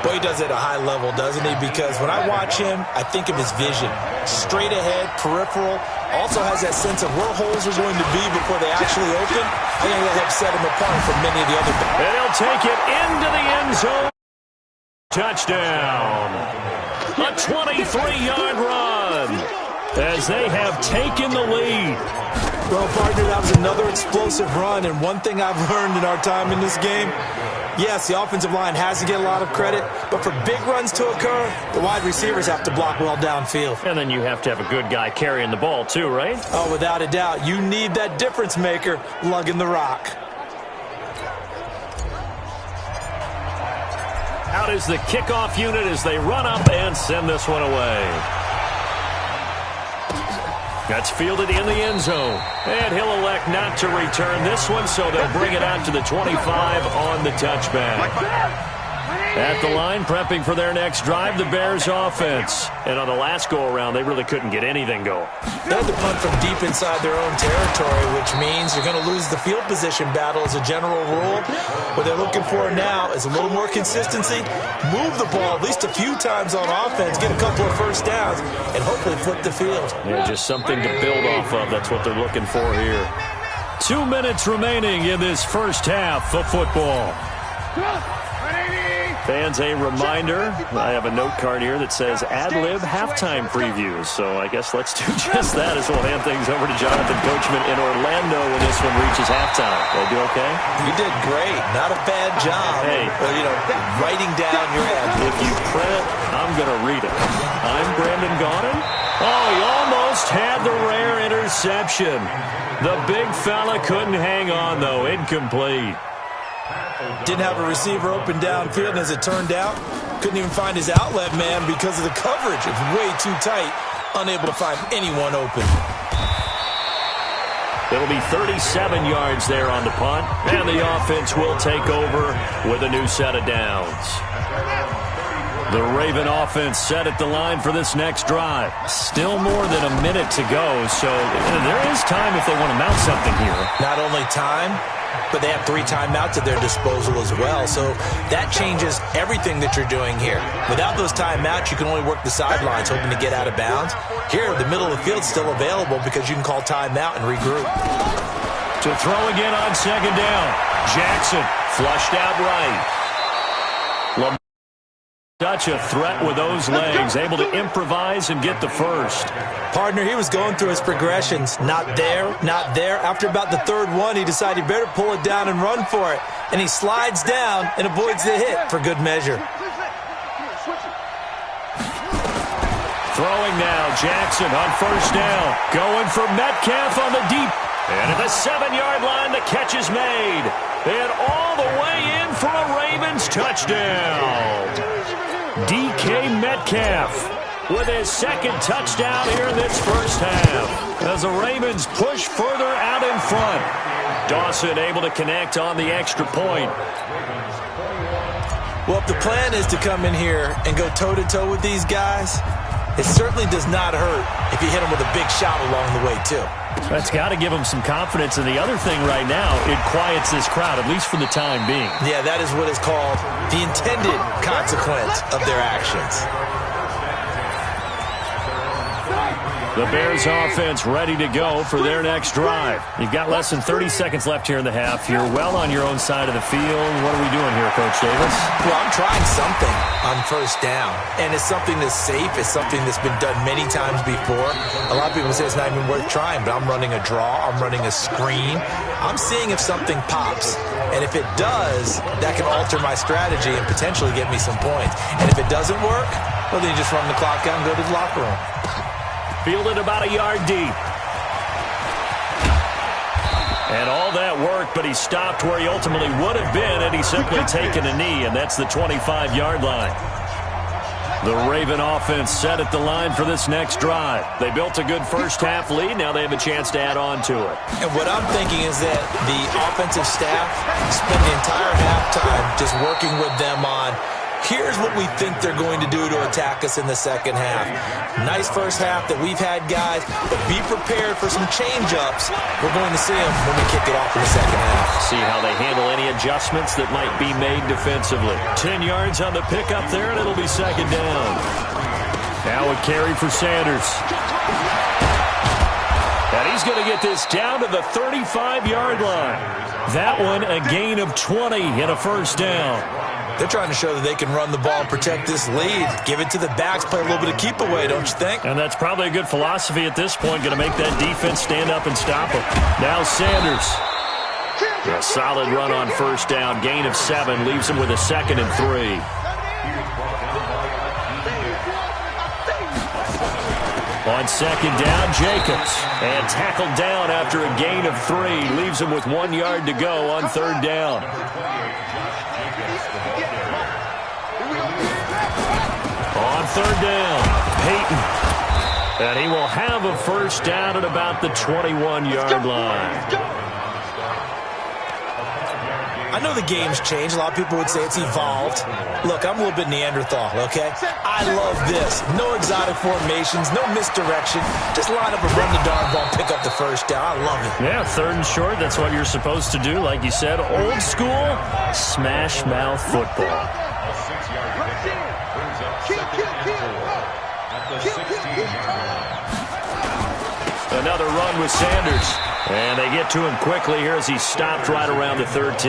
E: Boy, he does it at a high level, doesn't he? Because when I watch him, I think of his vision. Straight ahead, peripheral, also has that sense of where holes are going to be before they actually open. I think that'll help set him apart from many of the other guys.
C: And he'll take it into the end zone. Touchdown. A 23-yard run as they have taken the lead.
E: Well, partner, that was another explosive run, and one thing I've learned in our time in this game, yes, the offensive line has to get a lot of credit, but for big runs to occur, the wide receivers have to block well downfield.
C: And then you have to have a good guy carrying the ball too, right?
E: Oh, without a doubt. You need that difference maker lugging the rock.
C: Out is the kickoff unit as they run up and send this one away. That's fielded in the end zone. And he'll elect not to return this one, so they'll bring it out to the 25 on the touchback. At the line, prepping for their next drive, the Bears offense. And on the last go-around, they really couldn't get anything going.
E: They had to punt from deep inside their own territory, which means you're going to lose the field position battle as a general rule. What they're looking for now is a little more consistency, move the ball at least a few times on offense, get a couple of 1st downs, and hopefully flip the field.
C: Yeah, just something to build off of. That's what they're looking for here. 2 minutes remaining in this first half of football. Fans, a reminder, I have a note card here that says ad-lib halftime previews. So I guess let's do just that as we'll hand things over to Jonathan Coachman in Orlando when this one reaches halftime. Did I do okay?
E: You did great. Not a bad job.
C: Hey.
E: Writing down your ad.
C: If you print it, I'm going to read it. I'm Brandon Gaudin. Oh, he almost had the rare interception. The big fella couldn't hang on, though. Incomplete.
E: Didn't have a receiver open downfield, and as it turned out, couldn't even find his outlet man because of the coverage. It's way too tight, unable to find anyone open.
C: It'll be 37 yards there on the punt, and the offense will take over with a new set of downs. The Raven offense set at the line for this next drive. Still more than a minute to go, so there is time if they want to mount something here.
E: Not only time, but they have 3 timeouts at their disposal as well. So that changes everything that you're doing here. Without those timeouts, you can only work the sidelines, hoping to get out of bounds. Here, the middle of the field's still available because you can call timeout and regroup.
C: To throw again on 2nd down. Jackson flushed out right. Such a threat with those legs, able to improvise and get the first.
E: Partner, he was going through his progressions. Not there, not there. After about the third one, he decided he better pull it down and run for it. And he slides down and avoids the hit for good measure.
C: Throwing now, Jackson on first down. Going for Metcalf on the deep. And at the 7-yard line, the catch is made. And all the way in for a Ravens touchdown. DK Metcalf with his second touchdown here in this first half. As the Ravens push further out in front. Dawson able to connect on the extra point.
E: Well, if the plan is to come in here and go toe-to-toe with these guys, it certainly does not hurt if you hit them with a big shot along the way, too.
C: That's got to give them some confidence. And the other thing right now, it quiets this crowd, at least for the time being.
E: Yeah, that is what is called the intended consequence of their actions.
C: The Bears offense ready to go for their next drive. You've got less than 30 seconds left here in the half. You're well on your own side of the field. What are we doing here, Coach Davis?
E: Well, I'm trying something on first down. And it's something that's safe. It's something that's been done many times before. A lot of people say it's not even worth trying, but I'm running a draw. I'm running a screen. I'm seeing if something pops. And if it does, that can alter my strategy and potentially get me some points. And if it doesn't work, well, then you just run the clock out and go to the locker room.
C: Fielded about a yard deep. And all that work, but he stopped where he ultimately would have been had he simply taken a knee, and that's the 25-yard line. The Raven offense set at the line for this next drive. They built a good first-half lead. Now they have a chance to add on to it.
E: And what I'm thinking is that the offensive staff spent the entire halftime just working with them on here's what we think they're going to do to attack us in the second half. Nice first half that we've had, guys, but be prepared for some change-ups. We're going to see them when we kick it off in the second half.
C: See how they handle any adjustments that might be made defensively. 10 yards on the pickup there, and it'll be second down. Now a carry for Sanders. And he's going to get this down to the 35-yard line. That one a gain of 20 and a first down.
E: They're trying to show that they can run the ball and protect this lead. Give it to the backs, play a little bit of keep away, don't you think?
C: And that's probably a good philosophy at this point, going to make that defense stand up and stop them. Now Sanders. A solid run on first down. Gain of 7 leaves him with a 2nd and 3. On second down, Jacobs. And tackled down after a gain of 3. Leaves him with 1 yard to go on third down. On third down, Peyton. And he will have a first down at about the 21-yard line.
E: I know the game's changed. A lot of people would say it's evolved. Look, I'm a little bit Neanderthal, okay? I love this. No exotic formations, no misdirection. Just line up and run the darn ball, pick up the first down. I love it.
C: Yeah, third and short, that's what you're supposed to do. Like you said, old school, smash mouth football. Another run with Sanders. And they get to him quickly here as he stopped right around the 13.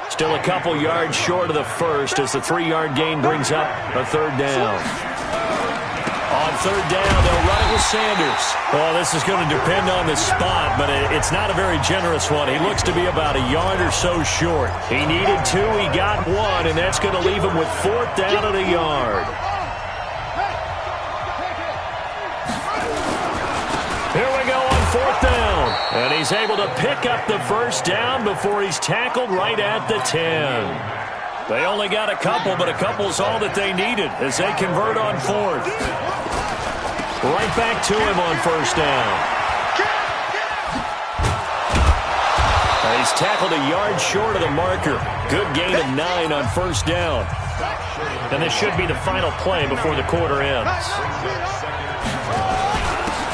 C: Still a couple yards short of the first as the 3-yard gain brings up a third down. On third down, they'll run it with Sanders. Well, this is going to depend on the spot, but it's not a very generous one. He looks to be about a yard or so short. He needed 2, he got 1, and that's going to leave him with 4th down at a yard. Here we go on 4th down. And he's able to pick up the first down before he's tackled right at the 10. They only got a couple, but a couple's all that they needed as they convert on 4th. Right back to him on first down. He's tackled a yard short of the marker. Good gain of 9 on first down. And this should be the final play before the quarter ends.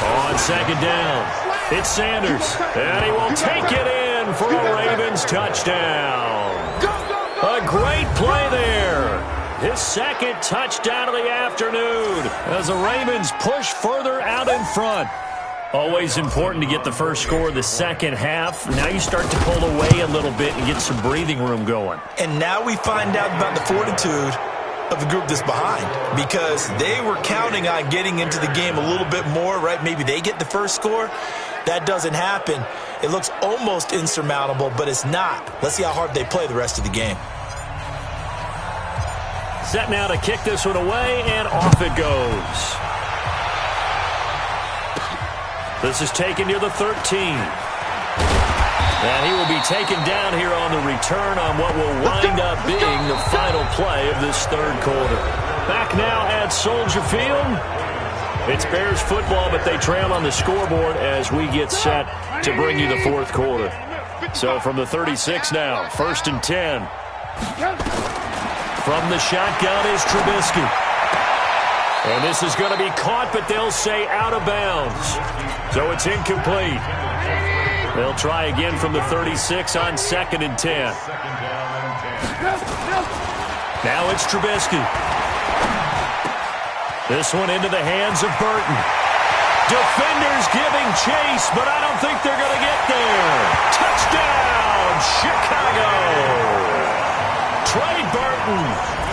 C: On second down, it's Sanders, and he will take it in for a Ravens touchdown. A great play there. His second touchdown of the afternoon as the Ravens push further out in front. Always important to get the first score of the second half. Now you start to pull away a little bit and get some breathing room going.
E: And now we find out about the fortitude of the group that's behind because they were counting on getting into the game a little bit more, right? Maybe they get the first score. That doesn't happen. It looks almost insurmountable, but it's not. Let's see how hard they play the rest of the game.
C: Set now to kick this one away, and off it goes. This is taken near the 13. And he will be taken down here on the return on what will wind up being the final play of this third quarter. Back now at Soldier Field. It's Bears football, but they trail on the scoreboard as we get set to bring you the fourth quarter. So from the 36 now, 1st and 10. From the shotgun is Trubisky. And this is going to be caught, but they'll say out of bounds. So it's incomplete. They'll try again from the 36 on 2nd and 10. Now it's Trubisky. This one into the hands of Burton. Defenders giving chase, but I don't think they're going to get there. Touchdown, Chicago. Trey Burton,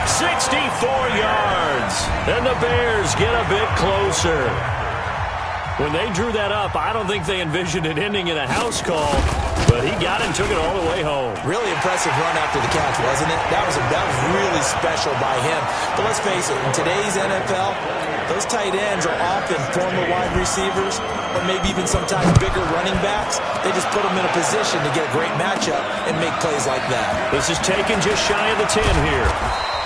C: 64 yards. And the Bears get a bit closer. When they drew that up, I don't think they envisioned it ending in a house call, but he got it and took it all the way home.
E: Really impressive run after the catch, wasn't it? That was really special by him. But let's face it, in today's NFL, those tight ends are often former wide receivers or maybe even sometimes bigger running backs. They just put them in a position to get a great matchup and make plays like that.
C: This is taken just shy of the 10 here.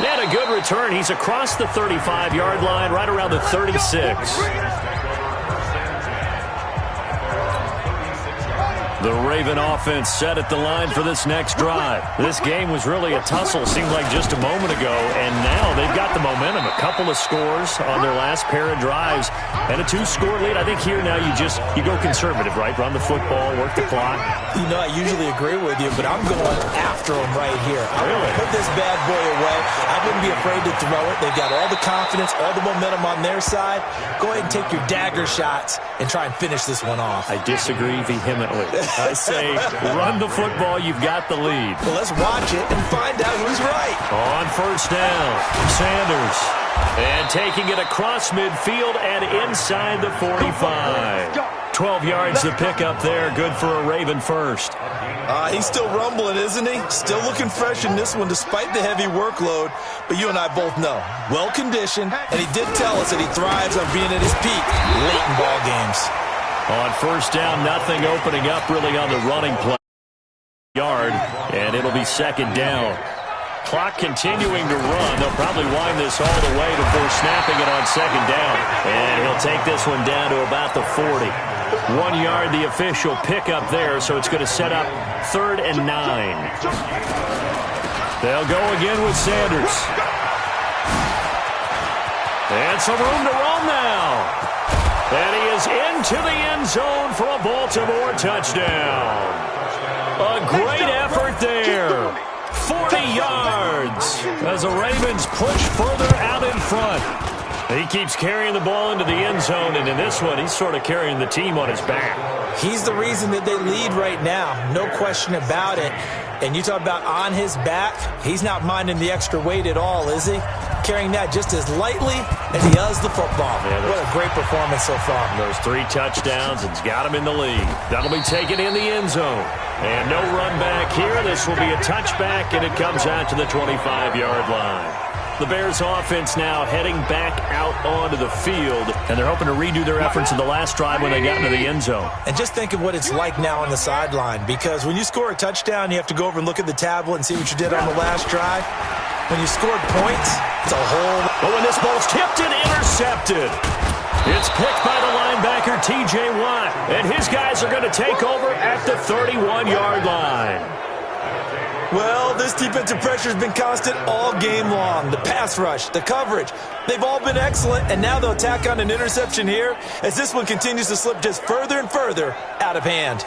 C: And a good return. He's across the 35-yard line, right around the 36. The Raven offense set at the line for this next drive. This game was really a tussle, seemed like just a moment ago, and now they've got the momentum. A couple of scores on their last pair of drives and a 2-score lead. I think here now you go conservative, right? Run the football, work the clock.
E: You know, I usually agree with you, but I'm going after them right here. I want to put this bad boy away. I wouldn't be afraid to throw it. They've got all the confidence, all the momentum on their side. Go ahead and take your dagger shots and try and finish this one off.
C: I disagree vehemently. I say run the football. You've got the lead.
E: Well, let's watch it and find out who's right.
C: On 1st down, Sanders. And taking it across midfield and inside the 45. 12 yards to pick up there. Good for a Raven first.
E: He's still rumbling, isn't he? Still looking fresh in this one despite the heavy workload. But you and I both know, well-conditioned, and he did tell us that he thrives on being at his peak late in ball games.
C: On 1st down, nothing opening up really on the running play. Yard, and it'll be 2nd down. Clock continuing to run. They'll probably wind this all the way before snapping it on 2nd down. And he'll take this one down to about the 40. 1 yard, the official pickup there, so it's going to set up 3rd and 9. They'll go again with Sanders. And some room to run now. And he is into the end zone for a Baltimore touchdown. A great effort there. 40 yards as the Ravens push further out in front. He keeps carrying the ball into the end zone, and in this one, he's sort of carrying the team on his back.
E: He's the reason that they lead right now, no question about it. And you talk about on his back, he's not minding the extra weight at all, is he? Carrying that just as lightly as he does the football. Yeah, what a great performance so far.
C: Those 3 touchdowns, it's got him in the lead. That'll be taken in the end zone. And no run back here. This will be a touchback, and it comes out to the 25-yard line. The Bears offense now heading back out onto the field, and they're hoping to redo their efforts in the last drive when they got into the end zone.
E: And just think of what it's like now on the sideline, because when you score a touchdown, you have to go over and look at the tablet and see what you did on the last drive. When you scored points, it's a whole...
C: But when this ball's tipped and intercepted, it's picked by the linebacker, T.J. Watt, and his guys are going to take over at the 31-yard line.
E: Well, this defensive pressure has been constant all game long. The pass rush, the coverage, they've all been excellent, and now they'll tack on an interception here as this one continues to slip just further and further out of hand.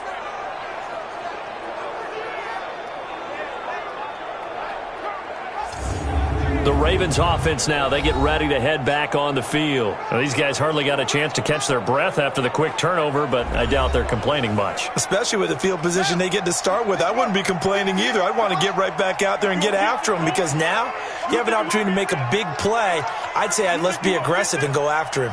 C: The Ravens offense now, they get ready to head back on the field. Now, these guys hardly got a chance to catch their breath after the quick turnover, but I doubt they're complaining much.
E: Especially with the field position they get to start with. I wouldn't be complaining either. I'd want to get right back out there and get after them, because now you have an opportunity to make a big play. I'd say let's be aggressive and go after him.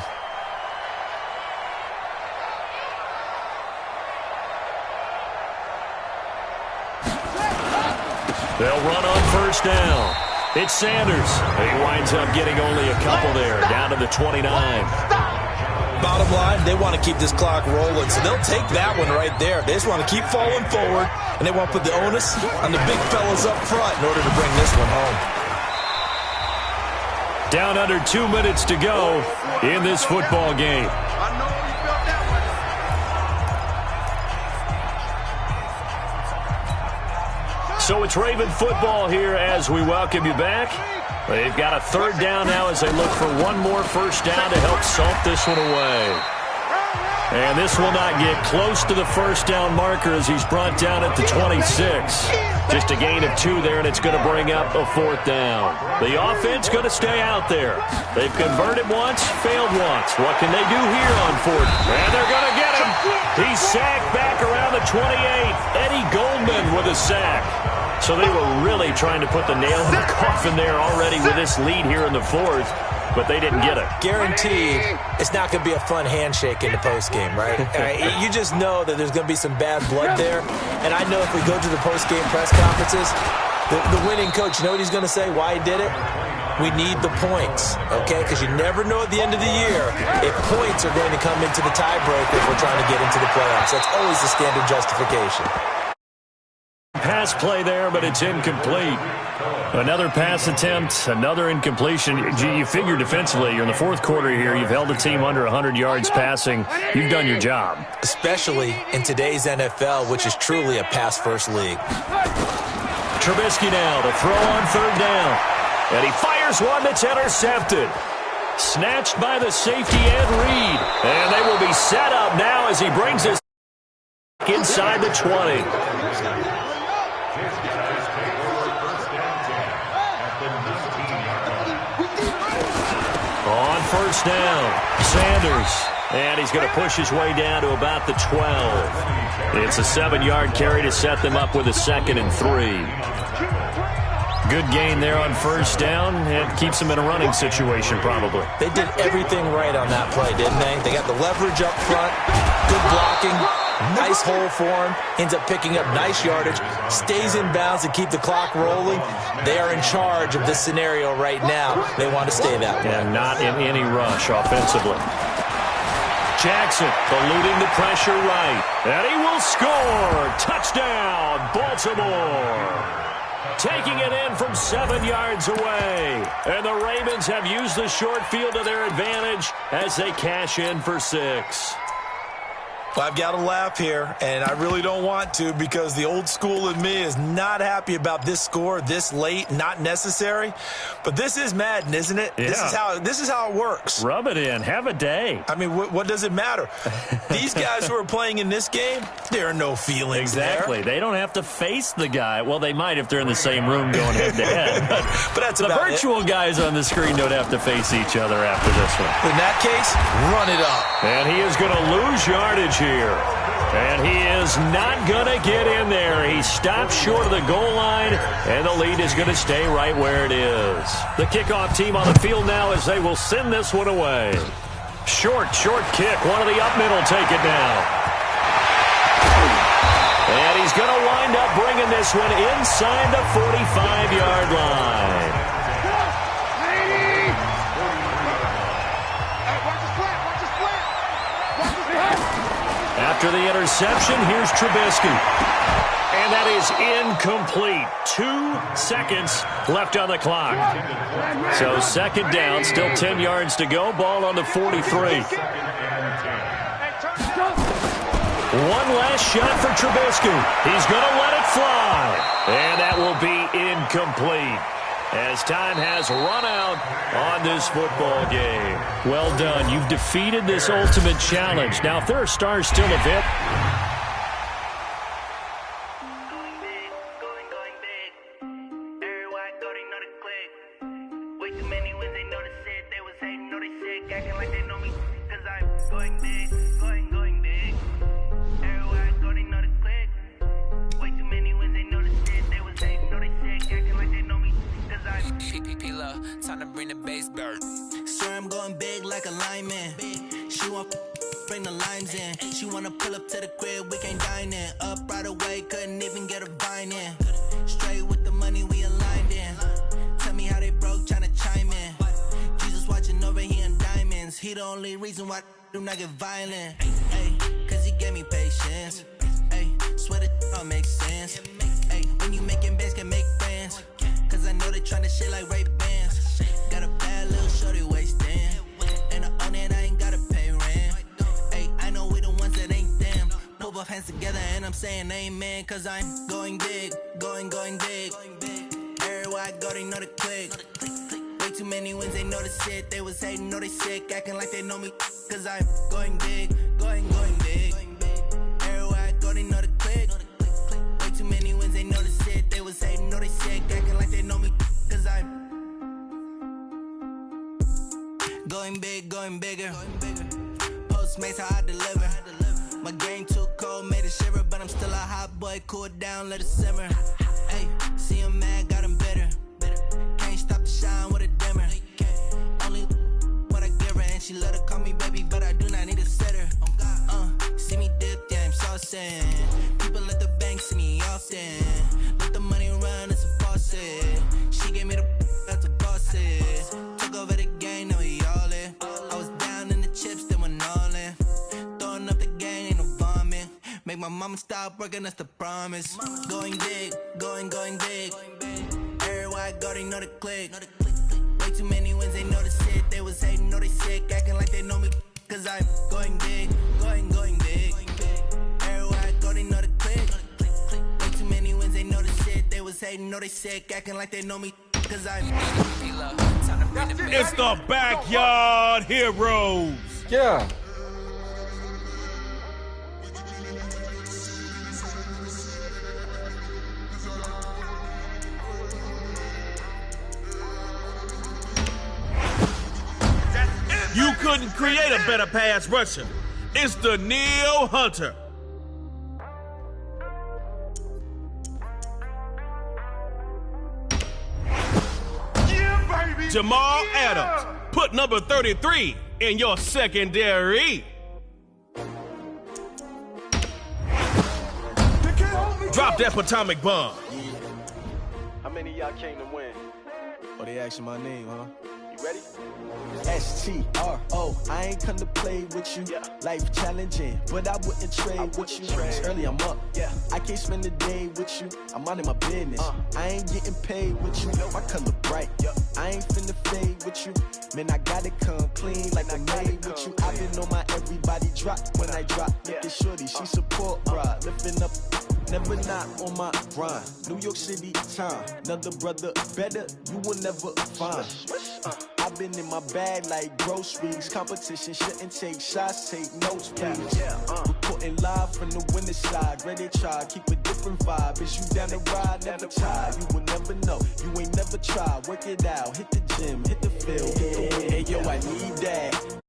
C: They'll run on first down. It's Sanders. He winds up getting only a couple there, down to the 29.
E: Bottom line, they want to keep this clock rolling, so they'll take that one right there. They just want to keep falling forward, and they want to put the onus on the big fellas up front in order to bring this one home.
C: Down under 2 minutes to go in this football game.
D: I know you felt that one.
C: So it's Raven football here as we welcome you back. They've got a third down now as they look for one more first down to help salt this one away. And this will not get close to the first down marker as he's brought down at the 26. Just a gain of 2 there, and it's going to bring up a fourth down. The offense going to stay out there. They've converted once, failed once. What can they do here on fourth? And they're going to get him. He's sacked back around the 28. Eddie Goldman with a sack. So they were really trying to put the nail in the coffin there already with this lead here in the fourth, but they didn't get it.
E: Guaranteed, it's not going to be a fun handshake in the postgame, right? You just know that there's going to be some bad blood there. And I know if we go to the postgame press conferences, the winning coach, you know what he's going to say, why he did it? We need the points, okay? Because you never know at the end of the year if points are going to come into the tiebreaker if we're trying to get into the playoffs. That's always the standard justification.
C: Pass play there, but it's incomplete. Another pass attempt, another incompletion. You figure defensively, you're in the fourth quarter here. You've held the team under 100 yards passing. You've done your job. Especially in today's NFL, which is truly a pass-first league. Trubisky now to throw on third down. And he fires one that's intercepted. Snatched by the safety Ed Reed. And they will be set up now as he brings us inside the 20. On first down, Sanders. And he's going to push his way down to about the 12. It's a 7-yard carry to set them up with a 2nd and 3. Good gain there on first down, and keeps them in a running situation probably.
E: They did everything right on that play, didn't they? They got the leverage up front, good blocking, nice hole for him, ends up picking up nice yardage, stays in bounds to keep the clock rolling. They are in charge of this scenario right now. They want to stay that way.
C: And not in any rush offensively. Jackson eluding the pressure right, and he will score. Touchdown, Baltimore. Taking it in from 7 yards away. And the Ravens have used the short field to their advantage as they cash in for 6.
E: Well, I've got to laugh here, and I really don't want to because the old school in me is not happy about this score this late, not necessary. But this is Madden, isn't it?
C: Yeah.
E: This is how it works.
C: Rub it in. Have a day.
E: I mean, what does it matter? These guys who are playing in this game, there are no feelings
C: exactly. There. They don't have to face the guy. Well, they might if they're in the same room going head-to-head.
E: But that's
C: the
E: about
C: virtual guys on the screen don't have to face each other after this one.
E: In that case, run it up.
C: And he is going to lose yardage here. And he is not going to get in there. He stopped short of the goal line, and the lead is going to stay right where it is. The kickoff team on the field now as they will send this one away. Short kick. One of the up middle take it down. And he's going to wind up bringing this one inside the 45-yard line. After the interception, here's Trubisky. And that is incomplete. 2 seconds left on the clock. So second down, still 10 yards to go. Ball on the 43. One last shot for Trubisky. He's going to let it fly. And that will be incomplete, as time has run out on this football game. Well done. You've defeated this ultimate challenge. Now, if there are stars still available.
G: like they know me, cause I'm going big, going big. Everywhere I go, they know the click. Way too many wins, they know the shit. They was hating, know they sick, acting like they know me, cause I'm PPP, time to bring the bass back. Swear I'm going big like a lineman. She want bring the limes in. She wanna pull up to the crib, we can't dine in. Up right away, couldn't even get a vine in. Straight with the money, we aligned in. Tell me how they broke, tryna chime in. Jesus watching over here in diamonds. He the only reason why I do not get violent. Ay, cause he gave me patience. Ay, swear that all makes sense. Ay, when you making bands, can make friends. Cause I know they tryna shit like Ray Bans. Got a bad little shorty wasting. And I own it, I ain't gotta pay rent. Ay, I know we the ones that ain't them. Put both hands together and I'm saying amen. Cause I'm going big, going big. Everywhere I go, they know the click. Way too many wins, they know the shit. They was hating, know they sick, acting like they know me. Cause I'm going big, going big. Everywhere I go, they know the click. Way too many wins, they know the shit. They was hating, know they sick, acting like they know me. Cause I'm going big, going bigger. Postmates how I deliver. My game too cold, made it shiver, but I'm still a hot boy. Cool it down, let it simmer. Hey, see him mad, got him bitter. Can't stop the shine with a dimmer. Only what I give her, and she let her call me baby, but I do not need a sitter. See me dip, yeah, I'm saucing. People at the bank see me often. Let the money run, it's a faucet. She gave me the that's a boss it. Took over the game, now we all in. I was down in the chips, then went all in. Throwing up the game, ain't no vomit. Make my mama stop working, that's the promise. Going big, going big. Everywhere I go, they know the click. Way too many wins, they know the shit. They was hating, know they sick, acting like they know me. Cause I'm going big, going big. Everywhere I go, they know the click. Way too many wins, they know the shit. They was hating, know they sick, acting like they know me. Cause I'm
B: It's the Backyard Heroes.
H: Yeah.
B: You couldn't create a better pass rusher. It's the Neil Hunter. Jamal Adams, put number 33 in your secondary. Drop that atomic bomb.
F: How many of y'all came to win? Oh, they asking my name, huh? You ready? S-T-R-O, I ain't come to play with you. Life challenging, but I wouldn't trade with you. Early I'm up, I can't spend the day with you. I'm minding my business, I ain't getting paid with you. My color bright, I ain't finna fade with you. Man, I gotta come clean like I made with you. I've been on my everybody drop when I drop. Look at shorty, she support ride, lifting up. Never not on my grind. New York City time. Another brother better, you will never find. I've been in my bag like groceries. Competition shouldn't take shots, take notes, please. Reporting live from the winner's side. Ready to try, keep a different vibe. Is you down the ride, never try. You will never know, you ain't never tried. Work it out, hit the gym, hit the field, hit the win. Hey yo, I need that.